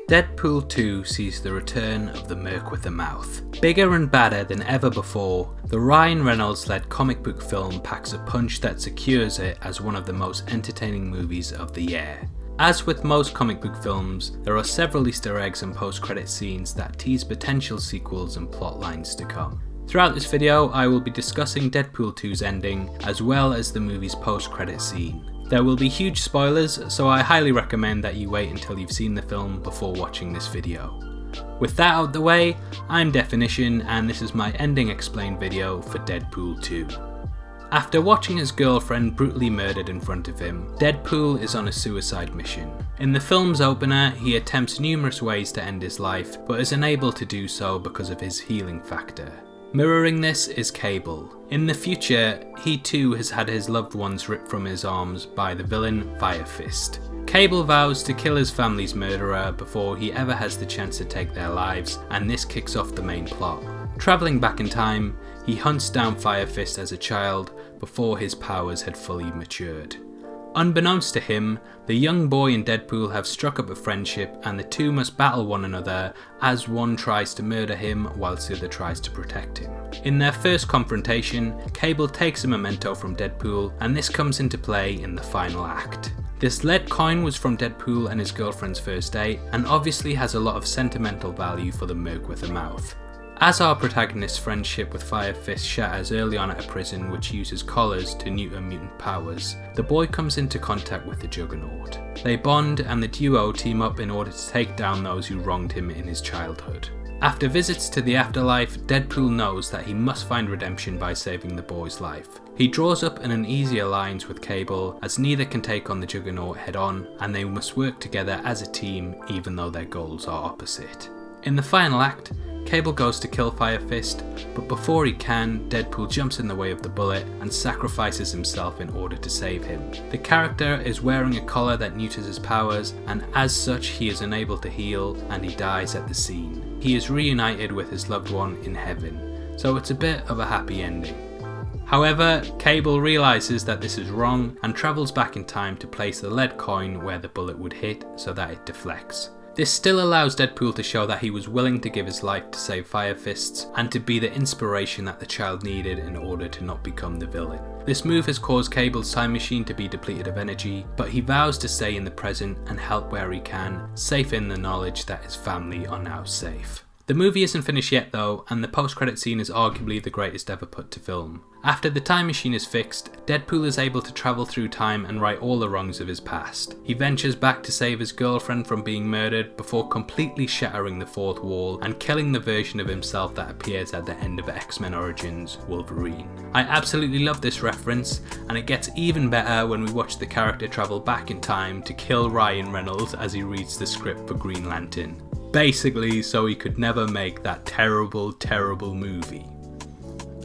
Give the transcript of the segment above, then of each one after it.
Deadpool 2 sees the return of the Merc with a mouth. Bigger and badder than ever before, the Ryan Reynolds led comic book film packs a punch that secures it as one of the most entertaining movies of the year. As with most comic book films, there are several Easter eggs and post-credit scenes that tease potential sequels and plot lines to come. Throughout this video, I will be discussing Deadpool 2's ending, as well as the movie's post-credit scene. There will be huge spoilers, so I highly recommend that you wait until you've seen the film before watching this video. With that out the way, I'm Deffinition, and this is my ending explained video for Deadpool 2. After watching his girlfriend brutally murdered in front of him, Deadpool is on a suicide mission. In the film's opener, he attempts numerous ways to end his life, but is unable to do so because of his healing factor. Mirroring this is Cable. In the future, he too has had his loved ones ripped from his arms by the villain Fire Fist. Cable vows to kill his family's murderer before he ever has the chance to take their lives, and this kicks off the main plot. Travelling back in time, he hunts down Fire Fist as a child before his powers had fully matured. Unbeknownst to him, the young boy and Deadpool have struck up a friendship, and the two must battle one another as one tries to murder him whilst the other tries to protect him. In their first confrontation, Cable takes a memento from Deadpool, and this comes into play in the final act. This lead coin was from Deadpool and his girlfriend's first date, and obviously has a lot of sentimental value for the Merc with a mouth. As our protagonist's friendship with Fire Fist shatters early on at a prison which uses collars to neuter mutant powers, the boy comes into contact with the Juggernaut. They bond, and the duo team up in order to take down those who wronged him in his childhood. After visits to the afterlife, Deadpool knows that he must find redemption by saving the boy's life. He draws up an uneasy alliance with Cable, as neither can take on the Juggernaut head on, and they must work together as a team even though their goals are opposite. In the final act, Cable goes to kill Fire Fist, but before he can, Deadpool jumps in the way of the bullet and sacrifices himself in order to save him. The character is wearing a collar that neuters his powers, and as such he is unable to heal, and he dies at the scene. He is reunited with his loved one in heaven, so it's a bit of a happy ending. However, Cable realises that this is wrong and travels back in time to place the lead coin where the bullet would hit so that it deflects. This still allows Deadpool to show that he was willing to give his life to save Fire Fists and to be the inspiration that the child needed in order to not become the villain. This move has caused Cable's time machine to be depleted of energy, but he vows to stay in the present and help where he can, safe in the knowledge that his family are now safe. The movie isn't finished yet though, and the post-credit scene is arguably the greatest ever put to film. After the time machine is fixed, Deadpool is able to travel through time and right all the wrongs of his past. He ventures back to save his girlfriend from being murdered before completely shattering the fourth wall and killing the version of himself that appears at the end of X-Men Origins, Wolverine. I absolutely love this reference, and it gets even better when we watch the character travel back in time to kill Ryan Reynolds as he reads the script for Green Lantern. Basically so he could never make that terrible movie.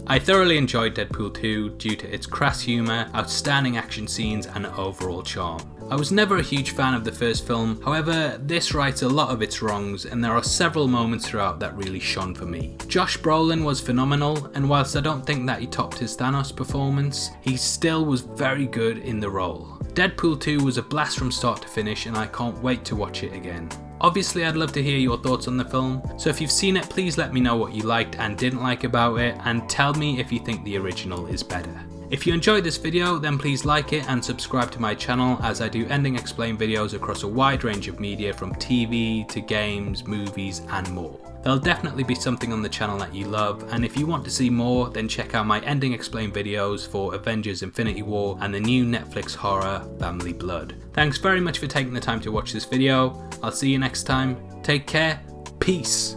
I thoroughly enjoyed Deadpool 2 due to its crass humour, outstanding action scenes and overall charm. I was never a huge fan of the first film, however this rights a lot of its wrongs, and there are several moments throughout that really shone for me. Josh Brolin was phenomenal, and whilst I don't think that he topped his Thanos performance, he still was very good in the role. Deadpool 2 was a blast from start to finish, and I can't wait to watch it again. Obviously I'd love to hear your thoughts on the film, so if you've seen it please let me know what you liked and didn't like about it, and tell me if you think the original is better. If you enjoyed this video then please like it and subscribe to my channel, as I do ending explain videos across a wide range of media from TV to games, movies and more. There'll definitely be something on the channel that you love, and if you want to see more then check out my ending explain videos for Avengers Infinity War and the new Netflix horror Family Blood. Thanks very much for taking the time to watch this video. I'll see you next time. Take care. Peace.